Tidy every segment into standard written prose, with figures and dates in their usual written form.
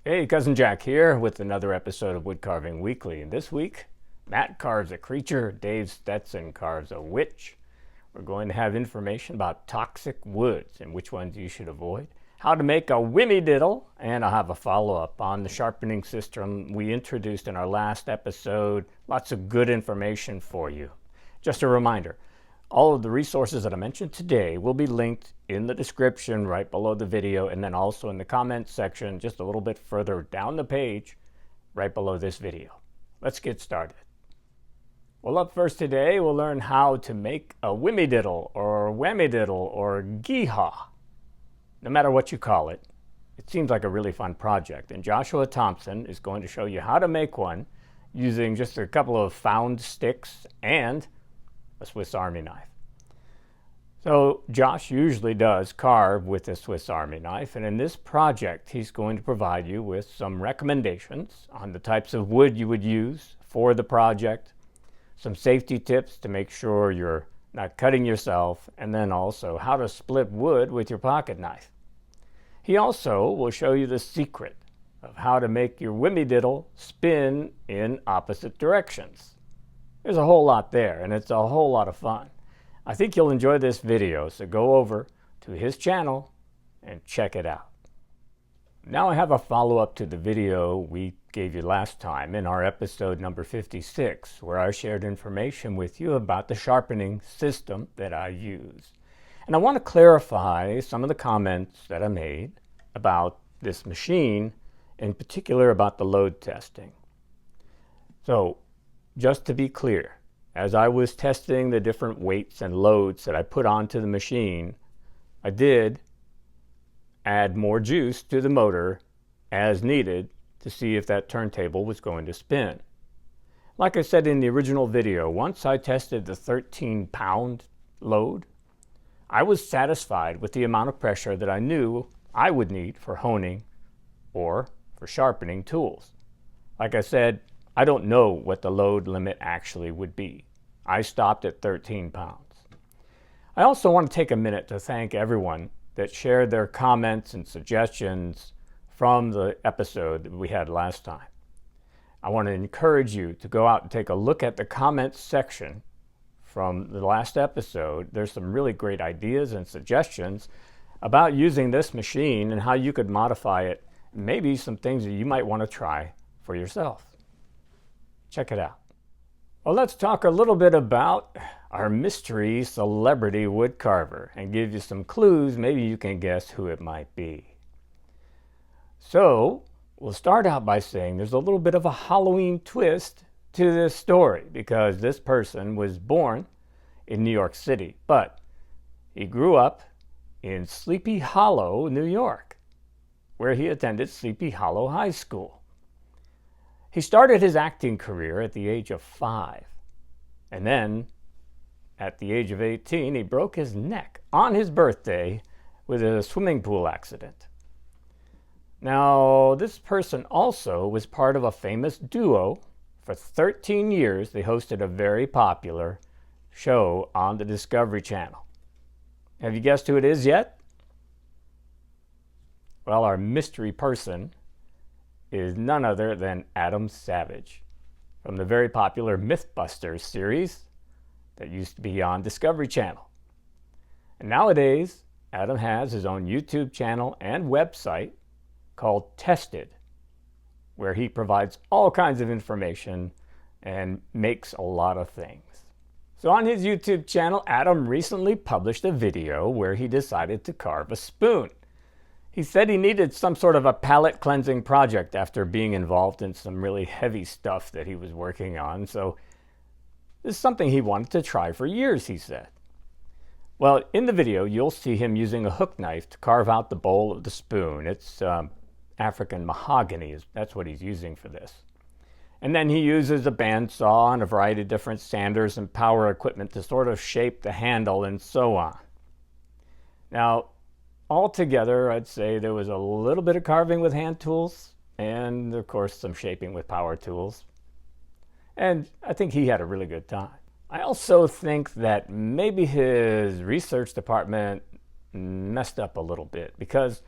Hey, Cousin Jack here with another episode of Woodcarving Weekly. And this week, Matt carves a creature, Dave Stetson carves a witch. We're going to have information about toxic woods and which ones you should avoid, how to make a Whimmy Diddle, and I'll have a follow-up on the sharpening system we introduced in our last episode. Lots of good information for you. Just a reminder, all of the resources that I mentioned today will be linked in the description right below the video, and then also in the comments section just a little bit further down the page right below this video. Let's get started. Well, up first today, we'll learn how to make a Whimmy Diddle or Whammy Diddle or Gee-Haw. No matter what you call it, it seems like a really fun project, and Joshua Thompson is going to show you how to make one using just a couple of found sticks and a Swiss Army knife. So Josh usually does carve with a Swiss Army knife, and in this project he's going to provide you with some recommendations on the types of wood you would use for the project, some safety tips to make sure you're not cutting yourself, and then also how to split wood with your pocket knife. He also will show you the secret of how to make your Whimmy Diddle spin in opposite directions. There's a whole lot there, and it's a whole lot of fun. I think you'll enjoy this video, so go over to his channel and check it out. Now I have a follow-up to the video we gave you last time in our episode number 56, where I shared information with you about the sharpening system that I use. And I want to clarify some of the comments that I made about this machine, in particular about the load testing. So, just to be clear, as I was testing the different weights and loads that I put onto the machine, I did add more juice to the motor as needed to see if that turntable was going to spin. Like I said in the original video, once I tested the 13-pound load, I was satisfied with the amount of pressure that I knew I would need for honing or for sharpening tools. Like I said, I don't know what the load limit actually would be. I stopped at 13 pounds. I also want to take a minute to thank everyone that shared their comments and suggestions from the episode that we had last time. I want to encourage you to go out and take a look at the comments section from the last episode. There's some really great ideas and suggestions about using this machine and how you could modify it, maybe some things that you might want to try for yourself. Check it out. Well, let's talk a little bit about our mystery celebrity woodcarver and give you some clues. Maybe you can guess who it might be. So, we'll start out by saying there's a little bit of a Halloween twist to this story because this person was born in New York City, but he grew up in Sleepy Hollow, New York, where he attended Sleepy Hollow High School. He started his acting career at the age of 5, and then at the age of 18, he broke his neck on his birthday with a swimming pool accident. Now, this person also was part of a famous duo. For 13 years, they hosted a very popular show on the Discovery Channel. Have you guessed who it is yet? Well, our mystery person is none other than Adam Savage from the very popular Mythbusters series that used to be on Discovery Channel. And nowadays, Adam has his own YouTube channel and website called Tested, where he provides all kinds of information and makes a lot of things. So on his YouTube channel, Adam recently published a video where he decided to carve a spoon. He said he needed some sort of a palate cleansing project after being involved in some really heavy stuff that he was working on. So this is something he wanted to try for years, he said. Well, in the video, you'll see him using a hook knife to carve out the bowl of the spoon. It's African mahogany, that's what he's using for this. And then he uses a bandsaw and a variety of different sanders and power equipment to sort of shape the handle and so on. Now, altogether, I'd say there was a little bit of carving with hand tools and, of course, some shaping with power tools. And I think he had a really good time. I also think that maybe his research department messed up a little bit because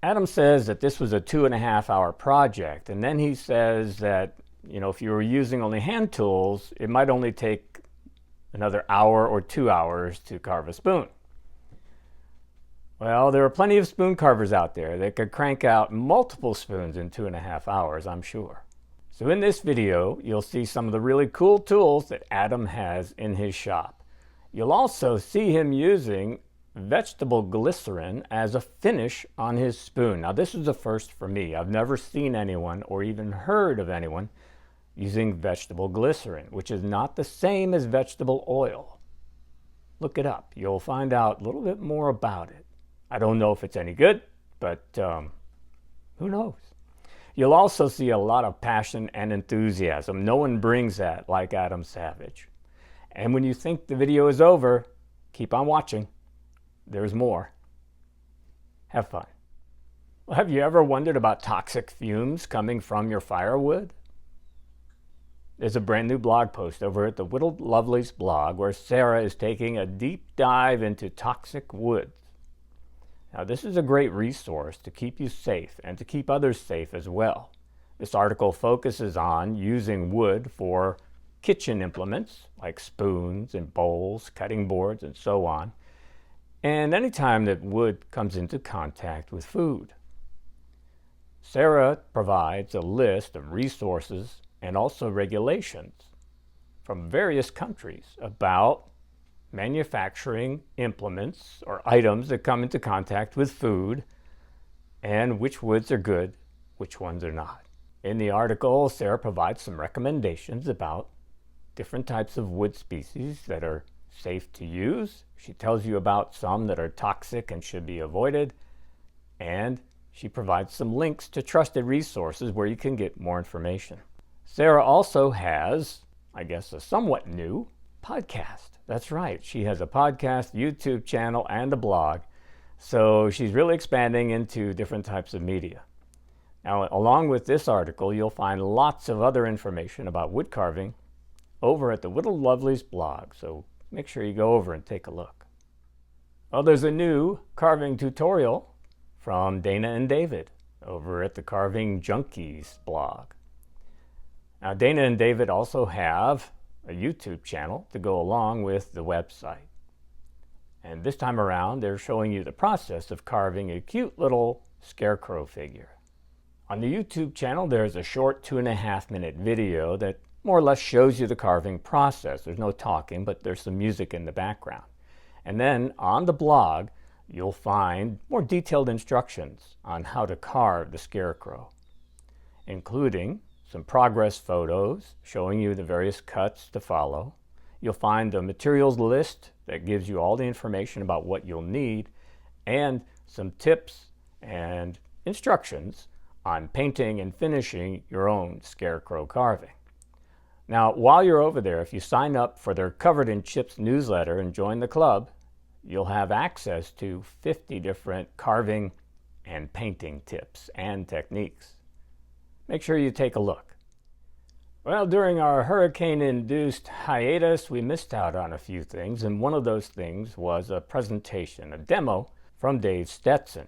Adam says that this was a 2.5 hour project, and then he says that, if you were using only hand tools, it might only take another hour or 2 hours to carve a spoon. Well, there are plenty of spoon carvers out there that could crank out multiple spoons in 2.5 hours, I'm sure. So in this video, you'll see some of the really cool tools that Adam has in his shop. You'll also see him using vegetable glycerin as a finish on his spoon. Now this is a first for me. I've never seen anyone or even heard of anyone using vegetable glycerin, which is not the same as vegetable oil. Look it up. You'll find out a little bit more about it. I don't know if it's any good, but who knows? You'll also see a lot of passion and enthusiasm. No one brings that like Adam Savage. And when you think the video is over, keep on watching. There's more. Have fun. Well, have you ever wondered about toxic fumes coming from your firewood? There's a brand new blog post over at the Whittled Lovelies blog where Sarah is taking a deep dive into toxic woods. Now, this is a great resource to keep you safe and to keep others safe as well. This article focuses on using wood for kitchen implements like spoons and bowls, cutting boards, and so on, and anytime that wood comes into contact with food. Sarah provides a list of resources and also regulations from various countries about manufacturing implements or items that come into contact with food and which woods are good, which ones are not. In the article, Sarah provides some recommendations about different types of wood species that are safe to use. She tells you about some that are toxic and should be avoided, and she provides some links to trusted resources where you can get more information. Sarah also has, I guess, a somewhat new podcast. That's right. She has a podcast, YouTube channel, and a blog. So she's really expanding into different types of media. Now, along with this article, you'll find lots of other information about wood carving over at the Whittled Lovelies blog. So make sure you go over and take a look. Well, there's a new carving tutorial from Dana and David over at the Carving Junkies blog. Now, Dana and David also have a YouTube channel to go along with the website. And this time around, they're showing you the process of carving a cute little scarecrow figure. On the YouTube channel, there's a short 2.5-minute video that more or less shows you the carving process. There's no talking, but there's some music in the background. And then on the blog, you'll find more detailed instructions on how to carve the scarecrow, including some progress photos showing you the various cuts to follow. You'll find the materials list that gives you all the information about what you'll need and some tips and instructions on painting and finishing your own scarecrow carving. Now, while you're over there, if you sign up for their Covered in Chips newsletter and join the club, you'll have access to 50 different carving and painting tips and techniques. Make sure you take a look. Well, during our hurricane-induced hiatus, we missed out on a few things, and one of those things was a presentation, a demo from Dave Stetson.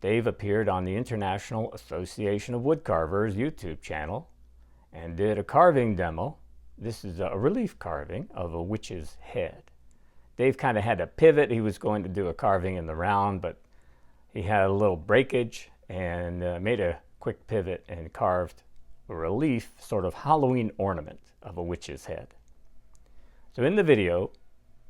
Dave appeared on the International Association of Woodcarvers YouTube channel and did a carving demo. This is a relief carving of a witch's head. Dave kind of had a pivot. He was going to do a carving in the round, but he had a little breakage and made a quick pivot and carved a relief sort of Halloween ornament of a witch's head. So in the video,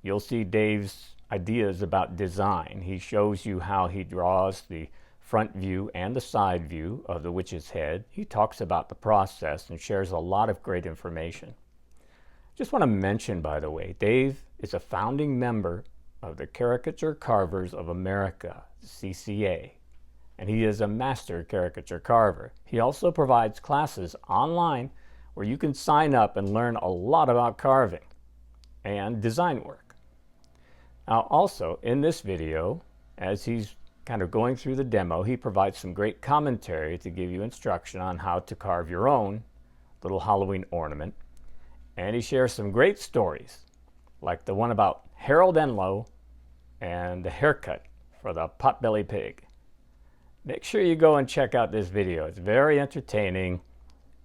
you'll see Dave's ideas about design. He shows you how he draws the front view and the side view of the witch's head. He talks about the process and shares a lot of great information. Just want to mention, by the way, Dave is a founding member of the Caricature Carvers of America, CCA, and he is a master caricature carver. He also provides classes online where you can sign up and learn a lot about carving and design work. Now, also in this video, as he's kind of going through the demo, he provides some great commentary to give you instruction on how to carve your own little Halloween ornament. And he shares some great stories, like the one about Harold Enlow and the haircut for the potbelly pig. make sure you go and check out this video. It's very entertaining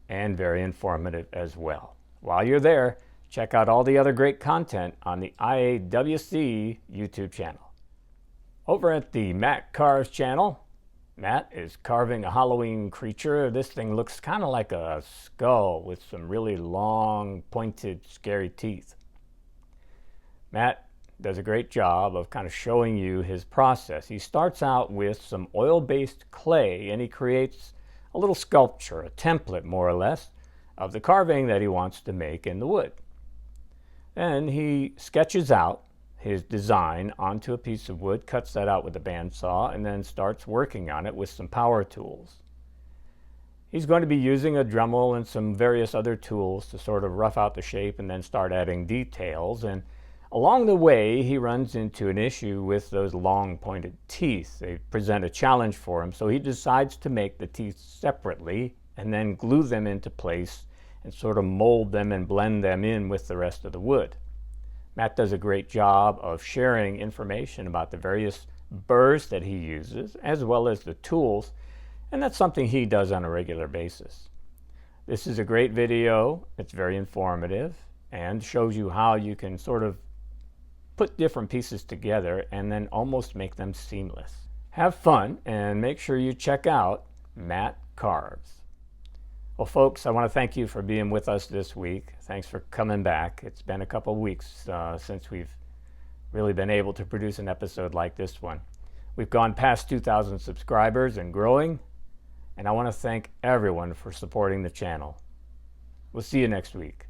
and very informative as well. While you're there, check out all the other great content on the IAWC YouTube channel. Over at the Matt Carves channel, Matt is carving a Halloween creature. This thing looks kind of like a skull with some really long, pointed, scary teeth. Matt does a great job of kind of showing you his process. He starts out with some oil-based clay and he creates a little sculpture, a template more or less, of the carving that he wants to make in the wood. Then he sketches out his design onto a piece of wood, cuts that out with a bandsaw, and then starts working on it with some power tools. He's going to be using a Dremel and some various other tools to sort of rough out the shape and then start adding details. And along the way, he runs into an issue with those long pointed teeth. They present a challenge for him, so he decides to make the teeth separately and then glue them into place and sort of mold them and blend them in with the rest of the wood. Matt does a great job of sharing information about the various burrs that he uses, as well as the tools, and that's something he does on a regular basis. This is a great video. It's very informative and shows you how you can sort of put different pieces together and then almost make them seamless. Have fun and make sure you check out Matt Carves. Well, folks, I want to thank you for being with us this week. Thanks for coming back. It's been a couple weeks since we've really been able to produce an episode like this one. We've gone past 2,000 subscribers and growing, and I want to thank everyone for supporting the channel. We'll see you next week.